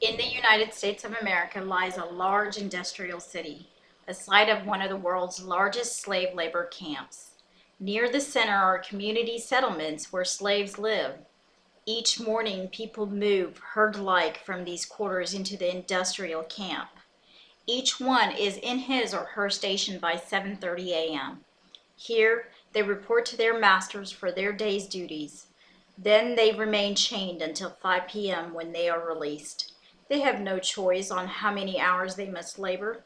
In the United States of America lies a large industrial city, a site of one of the world's largest slave labor camps. Near the center are community settlements where slaves live. Each morning, people move herd-like from these quarters into the industrial camp. Each one is in his or her station by 7:30 a.m. Here, they report to their masters for their day's duties. Then they remain chained until 5 p.m. when they are released. They have no choice on how many hours they must labor.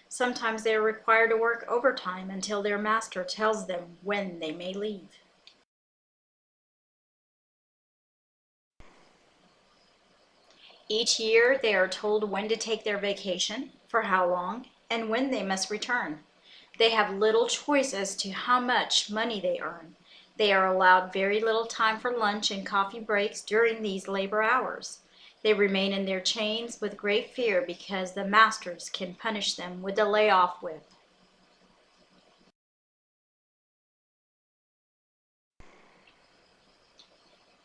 Sometimes they are required to work overtime until their master tells them when they may leave. Each year, they are told when to take their vacation, for how long, and when they must return. They have little choice as to how much money they earn. They are allowed very little time for lunch and coffee breaks during these labor hours. They remain in their chains with great fear because the masters can punish them with the layoff whip.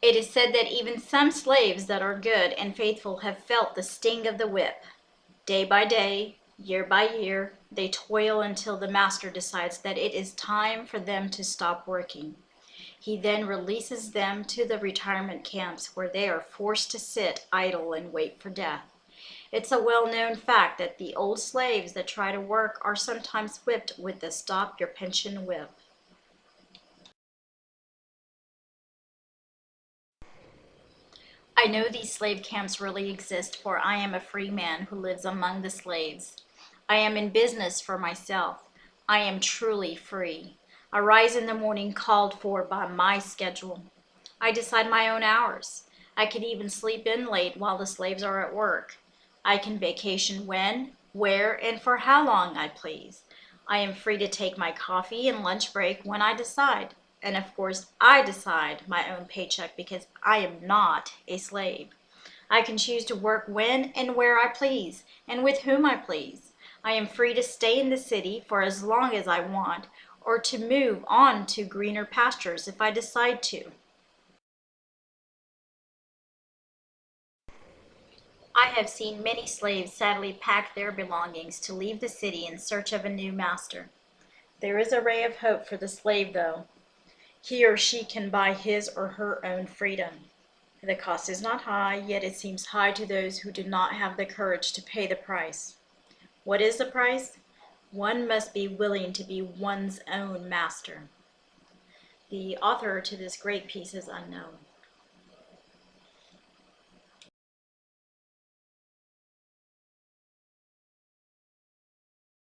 It is said that even some slaves that are good and faithful have felt the sting of the whip. Day by day, year by year, they toil until the master decides that it is time for them to stop working. He then releases them to the retirement camps where they are forced to sit idle and wait for death. It's a well-known fact that the old slaves that try to work are sometimes whipped with the stop your pension whip. I know these slave camps really exist, for I am a free man who lives among the slaves. I am in business for myself. I am truly free. I rise in the morning called for by my schedule. I decide my own hours. I can even sleep in late while the slaves are at work. I can vacation when, where, and for how long I please. I am free to take my coffee and lunch break when I decide. And of course, I decide my own paycheck because I am not a slave. I can choose to work when and where I please, and with whom I please. I am free to stay in the city for as long as I want, or to move on to greener pastures if I decide to. I have seen many slaves sadly pack their belongings to leave the city in search of a new master. There is a ray of hope for the slave, though. He or she can buy his or her own freedom. The cost is not high, yet it seems high to those who do not have the courage to pay the price. What is the price? One must be willing to be one's own master. The author to this great piece is unknown.